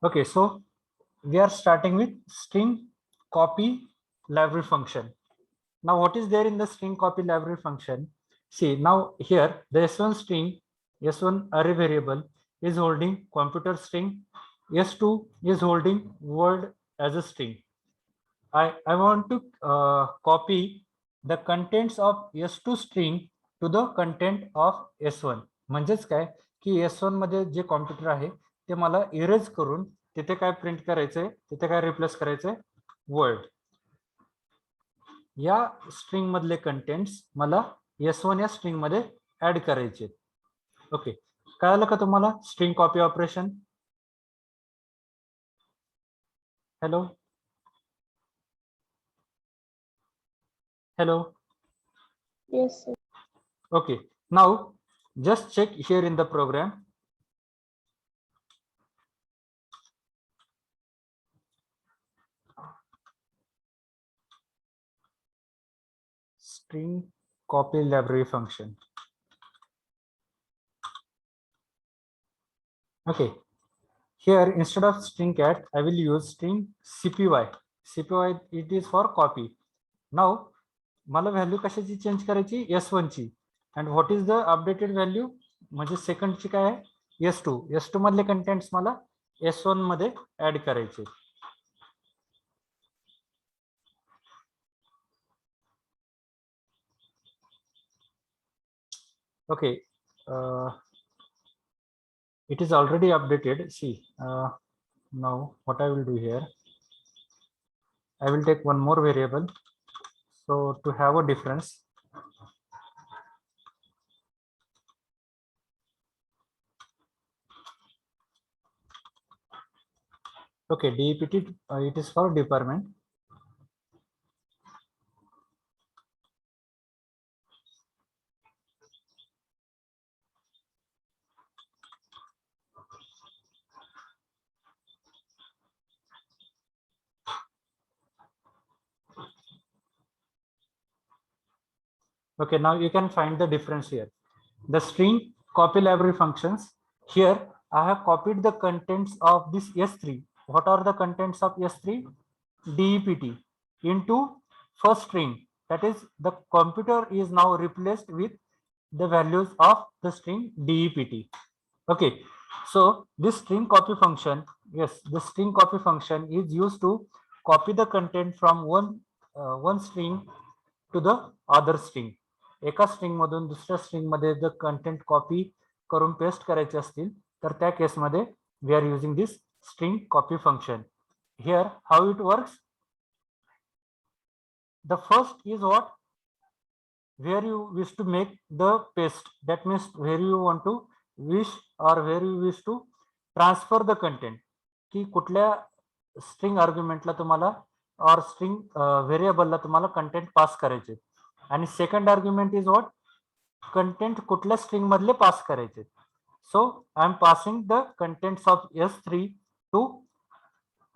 Okay, so we are starting with string copy library function. Now what is there in the string copy library function? See, now here the s1 string, s1 array variable is holding computer string, s2 is holding word as a string. I want to copy the contents of s2 string to the content of s1. म्हणजेच काय की s1 मध्ये जे computer आहे ते मला erase करून तिथे काय प्रिंट करायचंय, तिथे काय रिप्लेस करायचंय, वर्ड. या स्ट्रिंग मधले कंटेंट्स मला s1 या स्ट्रिंग मध्ये ऍड करायचे. ओके, कळालं का तुम्हाला string copy operation? Hello hello. Yes, sir. Okay, now just check here in the program. String copy library function. Okay, here instead of string cat I will use string cpy. cpy it is for copy. Now मला value कशाची change करायची, s1 ची. and what is the updated value म्हणजे second ची काय आहे, s2. s2 मधले contents मला s1 मध्ये ऍड करायचे. Okay, it is already updated. See, now what I will do here, I will take one more variable. So to have a difference, okay, DEPT, it is for department. Okay, now you can find the difference here. The string copy library functions, here I have copied the contents of this S3. What are the contents of S3? DEPT into first string. That is, the computer is now replaced with the values of the string DEPT. Okay, so this string copy function, yes, the string copy function is used to copy the content from one string to the other string. एका string मधून दुसऱ्या string मध्ये जर content copy करून paste करायचे असतील तर त्या केसमध्ये we are using this string copy function. Here how it works, the first is what, where you wish to make the paste, that means where you want to wish or where you wish to transfer the content, की कुठल्या string आर्ग्युमेंटला तुम्हाला और string व्हेरिएबलला तुम्हाला content पास करायचे. आणि second argument is what, content कुठल्या स्ट्रिंग मधले पास करायचे. So I am passing the contents of s3 to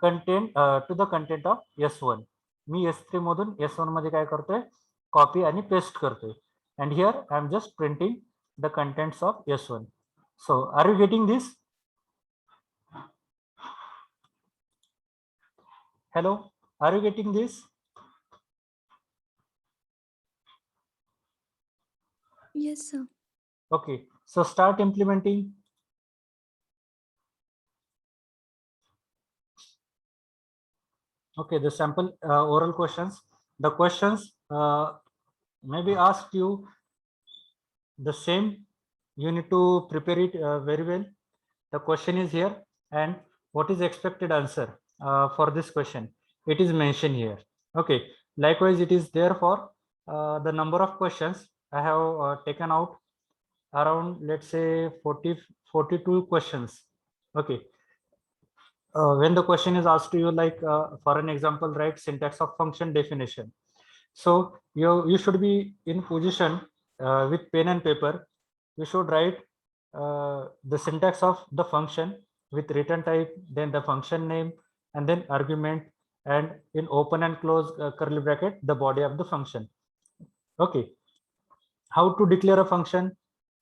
content to the content of s1. मी s3 मधून s1 मध्ये काय करतोय, कॉपी आणि पेस्ट करतोय. and here I am just printing the contents of s1. So are you getting this? Hello, are you getting this? Yes, sir. Okay, so start implementing. Okay, the sample oral questions, the questions maybe asked you the same, you need to prepare it very well. The question is here and what is expected answer for this question, it is mentioned here. Okay, likewise it is there for the number of questions I have taken out around, let's say 42 questions. Okay, when the question is asked to you like for an example, write syntax of function definition. So you should be in position with pen and paper, you should write the syntax of the function with return type, then the function name, and then argument, and in open and close curly bracket the body of the function. Okay, how to declare a function,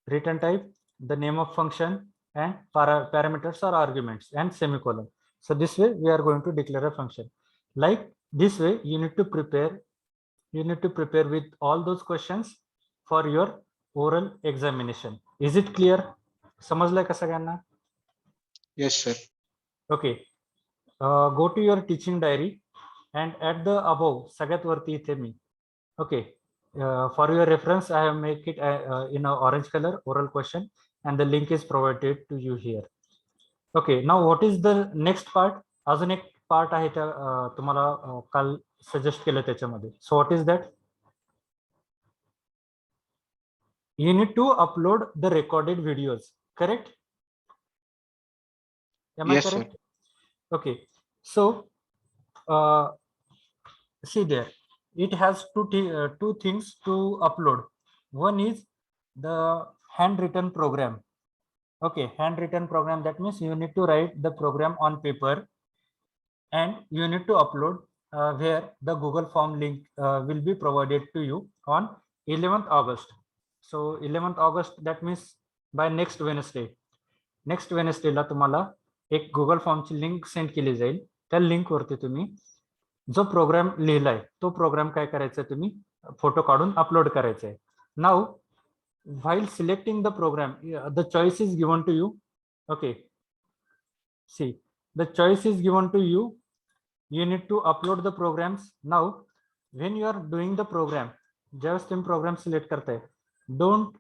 return type, the name of function, and parameters or arguments, and semicolon. So this way we are going to declare a function. Like this way you need to prepare with all those questions for your oral examination. Is it clear? समजलंय का सगळ्यांना? Yes, sir. Okay. Go to your teaching diary and at the above सगळ्यात वरती इथे मी. Okay. For your reference, I have make it in a orange color oral question and the link is provided to you here. Okay. Now what is the next part? अजून एक part आहे त्या तुम्हाला काल suggest केलं त्याच्यामध्ये. So what is that? You need to upload the recorded videos, correct? Am Yes, I sir. correct? Okay. So see there, it has two things to upload. One is the handwritten program. Okay, handwritten program, that means you need to write the program on paper and you need to upload where the Google form link will be provided to you on 11th August. So 11th August, that means by next Wednesday. Next Wednesday ला तुम्हाला एक Google फॉर्मची link send केली जाईल. त्या link वरती तुम्ही जो programme लिहिलाय तो programme काय करायचा, तुम्ही फोटो काढून अपलोड करायचा आहे. Now while selecting the program, the choice is given to you. Okay, see, the choice is given to you. You need to upload the programs. Now when you are doing the program, ज्यावेळेस तुम्ही programme select करताय, don't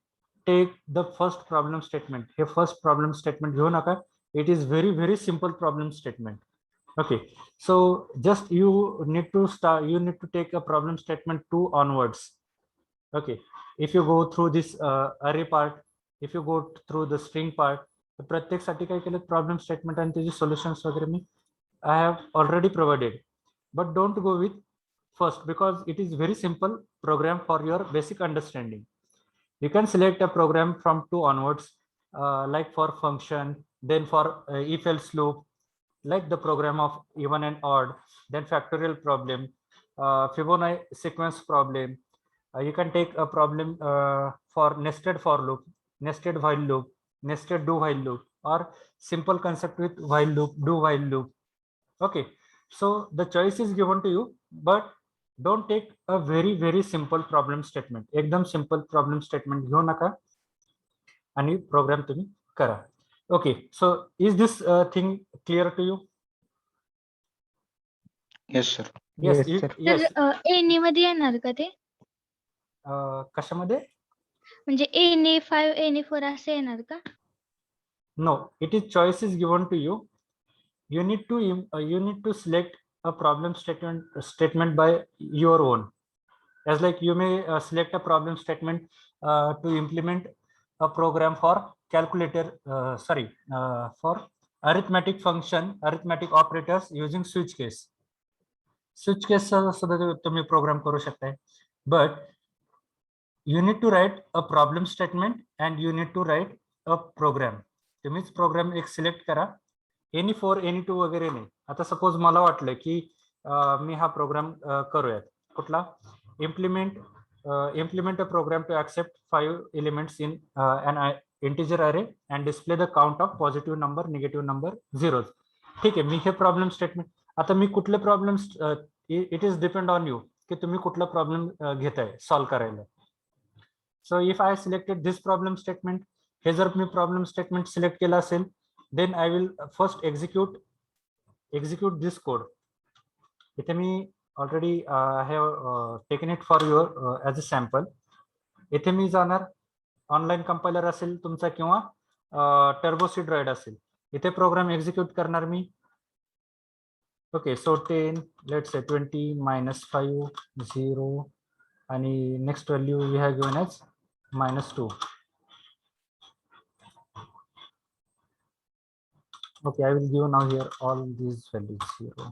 take the first problem statement. Hey first problem statement घेऊ नका. It is very simple problem statement. Okay, so just you need to take a problem statement 2 onwards. Okay, if you go through this array part, if you go through the string part, प्रत्येकसाठी काय केलं, problem statement आणि त्याची solutions वगैरे मी I have already provided, but don't go with first because it is very simple program for your basic understanding. You can select a program from 2 onwards, like for function, then for if else loop, like the program of even and odd, then factorial problem, Fibonacci sequence problem. You can take a problem for nested for loop, nested while loop, nested do while loop, or simple concept with while loop, do while loop. Okay, so the choice is given to you, but don't take a very simple problem statement. एकदम simple problem statement घेऊ नका आणि program तुम्ही करा. Okay, so is this thing clear to you? Yes, sir. Yes, Yes, yes. तर any मध्ये येणार का ते? कशामध्ये? म्हणजे एनी 5 एनी 4 असं येणार का? No, it is choice is given to you. You need to select a problem statement by your own. As like you may select a problem statement to implement a program for calculator, for arithmetic function, arithmetic operators using switch case. Switch case सुद्धा तुम्ही program करू शकताय. But you need to write a problem statement and you need to write a program. तुम्हीच programme एक select करा. Any 4 any 2 वगैरे नाही. आता सपोज मला वाटलं की मी हा प्रोग्राम करूयात, कुठला, implement a program to accept 5 elements in an integer array and display the count of positive number, negative number, zeros. ठीक आहे, मी हे प्रॉब्लेम स्टेटमेंट, आता मी कुठले problems, it is depend on you की तुम्ही कुठला प्रॉब्लेम घेताय सॉल्व्ह करायला. So if I selected this problem statement, हे जर मी प्रॉब्लेम स्टेटमेंट सिलेक्ट केलं असेल, then I will first execute this code. इथे मी already have taken it for your as a sample. इथे मी जाणार, ऑनलाईन कंपायलर असेल तुमचा किंवा टर्बोसिड्रॉइड असेल, इथे प्रोग्राम एक्झिक्यूट करणार मी. ओके, सो 10, लेट्स से 20 -5 0 आणि next value we have given as -2. Okay, I will give now here all these values 0.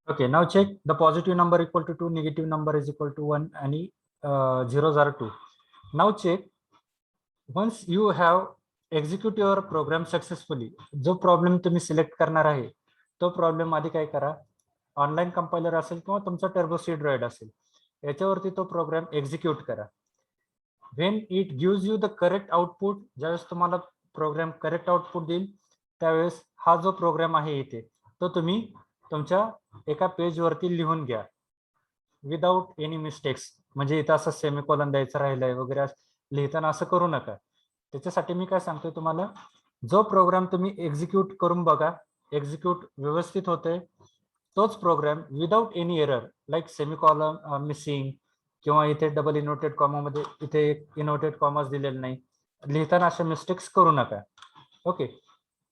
Okay, now check the positive number equal to 2, negative number is equal to 1, and zeros are 2. Now check, once you have execute your program successfully, जो problem तुम्ही select करणार आहे तो problem आधी काय करा, online compiler असेल किंवा तुमचा टर्बोसिड्रॉइड असेल याच्यावरती तो प्रोग्राम एक्झिक्यूट करा. When it gives you the correct output, ज्यावेळेस तुम्हाला प्रोग्राम करेक्ट आउटपुट देईल त्यावेळेस हा जो प्रोग्राम आहे इथे तो तुम्ही तुमच्या एका पेज वरती लिहून घ्या विदाउट एनी मिस्टेक्स. म्हणजे इथं असं सेमिकोलन द्यायचं राहिलंय वगैरे लिहिताना असं करू नका. त्याच्यासाठी मी काय सांगतोय तुम्हाला, जो प्रोग्राम तुम्ही एक्झिक्यूट करून बघा, एक्झिक्यूट व्यवस्थित होते, तोच program without any error like semicolon missing किंवा इथे डबल इनव्हर्टेड कॉमामध्ये इथे इनव्हर्टेड कॉमाच दिलेला नाही, लिहिताना अशा मिस्टेक्स करू नका. ओके,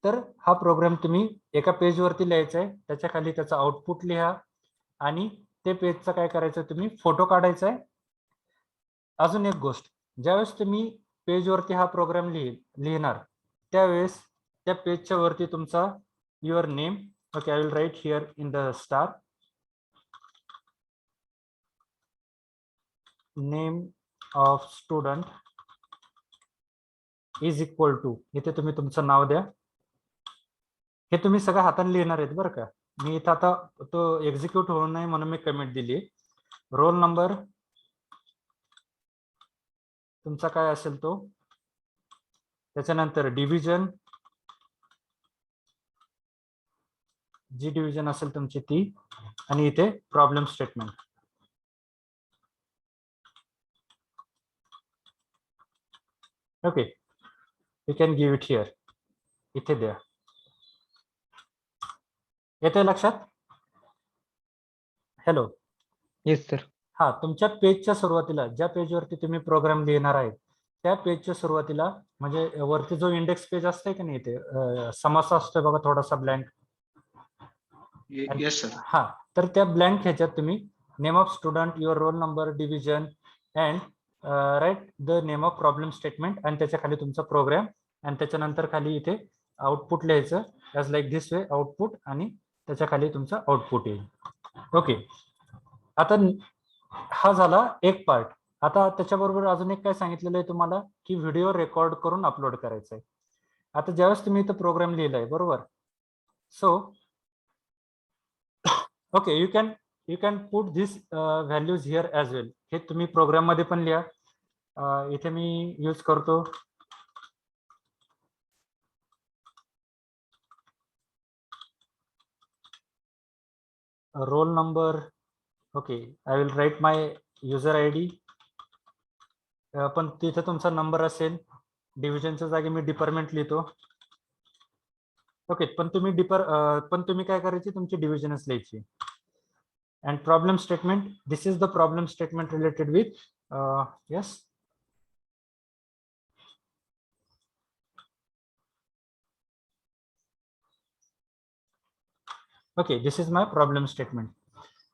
तर हा प्रोग्राम तुम्ही एका पेजवरती लिहायचा आहे, त्याच्या खाली त्याचा आउटपुट लिहा आणि ते पेजचा काय करायचं तुम्ही फोटो काढायचा आहे. अजून एक गोष्ट, ज्यावेळेस तुम्ही पेजवरती हा प्रोग्राम लिहिणार त्यावेळेस त्या पेजच्या वरती तुमचा your name, okay I will write here in the star, name of student is equal to, इथे तुम्ही तुमचं नाव द्या. हे तुम्ही सगळं हाताने लिहिणार आहेत बरं का. मी इथं आता तो एक्झिक्यूट होऊ नये म्हणून मी कमेंट दिली. रोल नंबर तुमचा काय असेल तो, त्याच्यानंतर डिव्हिजन, जी डिव्हिजन असेल तुमची ती, आणि इथे problem statement. Okay, you can give it here, इथे द्या. येते लक्षात? हॅलो. Yes sir. हा, तुमच्या पेजच्या सुरुवातीला ज्या पेजवरती तुम्ही प्रोग्राम लिहिणार आहे त्या पेजच्या सुरुवातीला म्हणजे वरती जो इंडेक्स पेज असते की नाही, इथे समासा असतोय बघा थोडासा ब्लँक. Yes sir. हा, तर त्या ब्लँक ह्याच्यात तुम्ही name of student, your roll number, division and write the name of problem statement आणि त्याच्या खाली तुमचा प्रोग्राम आणि त्याच्यानंतर खाली इथे आउटपुट लिहायचं as like this way output आणि त्याच्या खाली तुमचं आउटपुट येईल. ओके, आता हा झाला एक पार्ट. आता त्याच्याबरोबर अजून एक काय सांगितलेलं आहे तुम्हाला की व्हिडिओ रेकॉर्ड करून अपलोड करायचा आहे. आता ज्यावेळेस तुम्ही इथं प्रोग्राम लिहिलाय बरोबर, so okay you can put this values here as well. हे तुम्ही प्रोग्राम मध्ये पण लिहा. इथे मी यूज करतो roll number. Okay, I will write my user I D, पण तिथे तुमचा नंबर असेल. डिव्हिजनच्या जागी मी डिपार्टमेंट लिहितो. ओके, पण तुम्ही काय करायची, तुमची डिव्हिजनच लिहायची. And problem statement, this is the problem statement related with yes. Okay, this is my problem statement.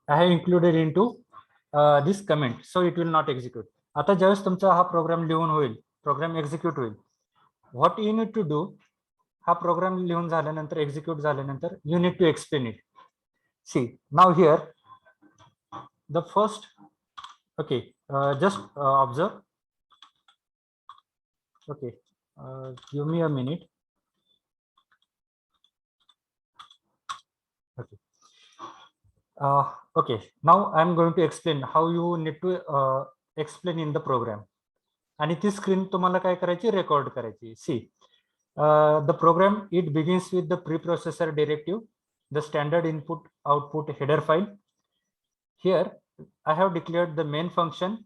I have included into this comment, so it will not execute. आता ज्यावेळेस तुमचा हा प्रोग्राम लिहून होईल, प्रोग्राम एक्झिक्यूट होईल, what you need to do, हा program लिहून झाल्यानंतर एक्झिक्यूट झाल्यानंतर you need to explain it. See now here the first, okay just observe. Okay, give me a minute. Okay. Okay, now I am going to explain how you need to explain in the program. आणि ती screen तुम्हाला काय करायची, record करायची. See the program it begins with the preprocessor directive, the standard input output header file. Here I have declared the main function.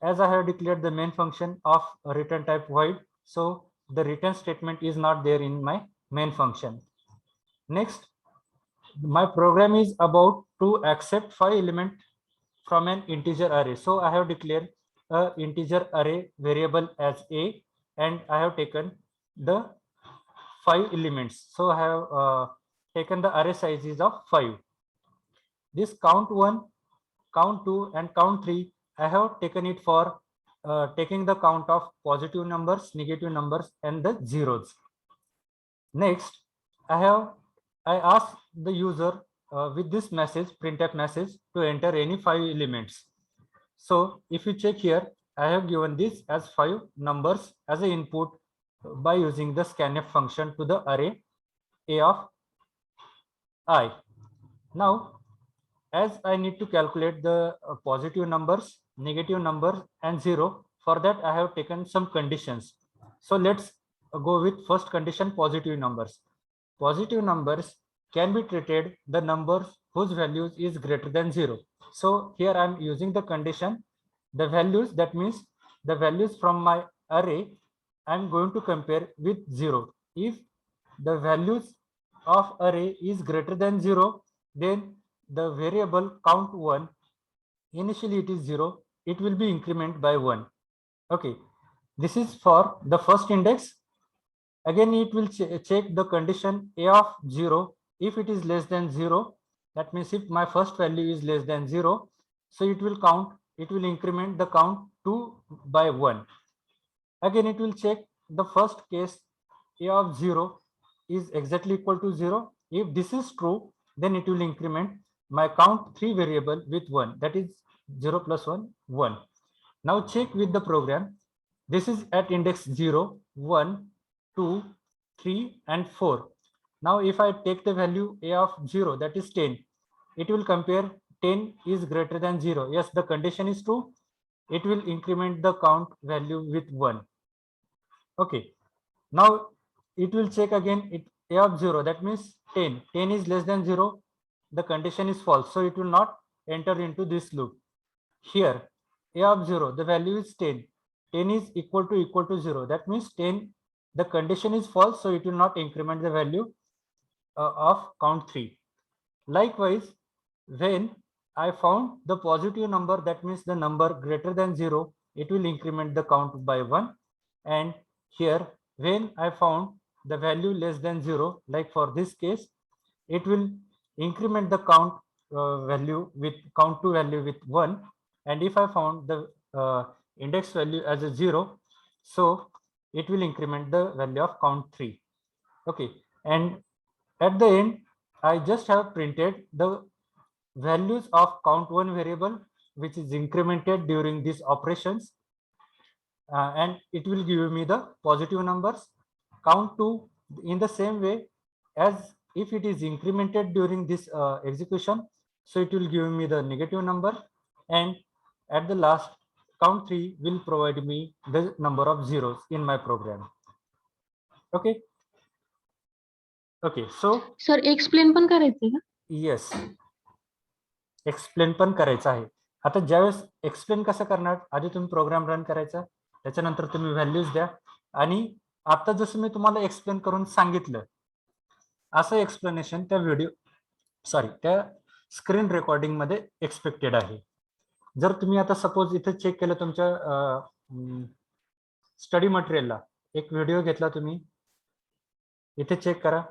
As I have declared the main function of return type void, so the return statement is not there in my main function. Next, my program is about to accept 5 elements from an integer array. So I have declared a integer array variable as a, and I have taken the 5 elements. So I have taken the array sizes of 5. This count 1, count 2, and count 3, I have taken it for taking the count of positive numbers, negative numbers, and the zeros. Next, I ask the user with this message, printf message, to enter any 5 elements. So if you check here, I have given this as 5 numbers as an input by using the scanf function to the array a of I. Now, as I need to calculate the positive numbers, negative numbers, and zero, for that I have taken some conditions. So let's go with first condition, positive numbers. Positive numbers can be treated the numbers whose values is greater than 0. So here I am using the condition, the values, that means the values from my array I am going to compare with 0. If the values of array is greater than 0, then the variable count 1, initially it is 0, it will be increment by 1. Okay, this is for the first index. Again, it will check the condition a of 0. If it is less than 0, that means if my first value is less than 0, so it will count, it will increment the count 2 by 1. Again, it will check the first case, a of 0 is exactly equal to 0. If this is true, then it will increment my count 3 variable with 1, that is 0 plus 1, 1. Now check with the program. This is at index 0, 1, 2, 3, and 4. Now if I take the value a of 0, that is 10, it will compare 10 is greater than 0. Yes, the condition is true. It will increment the count value with 1. Okay. Now it will check again it a of 0, that means 10. 10 is less than 0. The condition is false. So it will not enter into this loop. Here, a of 0, the value is 10. 10 is equal to 0. That means 10, the condition is false, so it will not increment the value of count 3. Likewise, when I found the positive number, that means the number greater than 0, it will increment the count by 1. And here, when I found the value less than 0, like for this case, it will increment the count value with count 2 value with 1. And if I found the index value as a 0, so it will increment the value of count 3. Okay, and at the end, I just have printed the values of count 1 variable, which is incremented during these operations, and it will give me the positive numbers. Count 2 in the same way, as if it is incremented during this execution, so it will give me the negative number, and at the last, count 3 will provide me the number of zeros in my program. Okay. Okay, so sir explain पण करायचंय का? Yes, explain पण करायचं आहे. आता ज्यावेळेस explain कसं करणार, आधी तुम्ही प्रोग्राम रन करायचा, त्याच्यानंतर तुम्ही व्हॅल्यूज द्या, आणि आता जसं मी तुम्हाला एक्सप्लेन करून सांगितलं, असं एक्सप्लेनेशन त्या त्या स्क्रीन रेकॉर्डिंग मध्ये एक्सपेक्टेड आहे. जर तुम्ही आता सपोज इथे चेक केलं, तुमच्या स्टडी मटेरियलला एक व्हिडिओ घेतला तुम्ही, इथे चेक करा,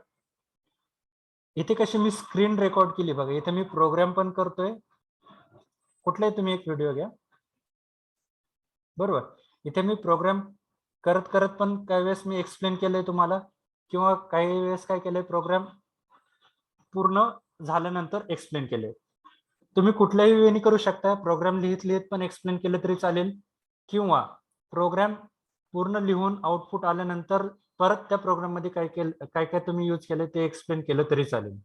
इथे कशी मी स्क्रीन रेकॉर्ड केली बघा, इथे मी प्रोग्राम पण करतोय. कुठलाही तुम्ही एक व्हिडिओ घ्या, बरोबर. इथे मी प्रोग्राम करत करत पण काही वेळेस मी एक्सप्लेन केलंय तुम्हाला, किंवा काही वेळेस काय केलंय, प्रोग्राम पूर्ण झाल्यानंतर एक्सप्लेन केले. तुम्ही कुठल्याही वेळी करू शकता. प्रोग्राम लिहित लिहित पण एक्सप्लेन केलं तरी चालेल, किंवा प्रोग्राम पूर्ण लिहून आउटपुट आल्यानंतर परत त्या प्रोग्राम मध्ये काय काय तुम्ही यूज केलं ते एक्सप्लेन केलं तरी चालेल.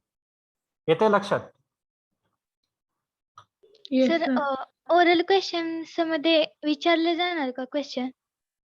येते लक्षात? Yes, sir sir. Oral questions मध्ये विचारले जाणार का क्वेश्चन?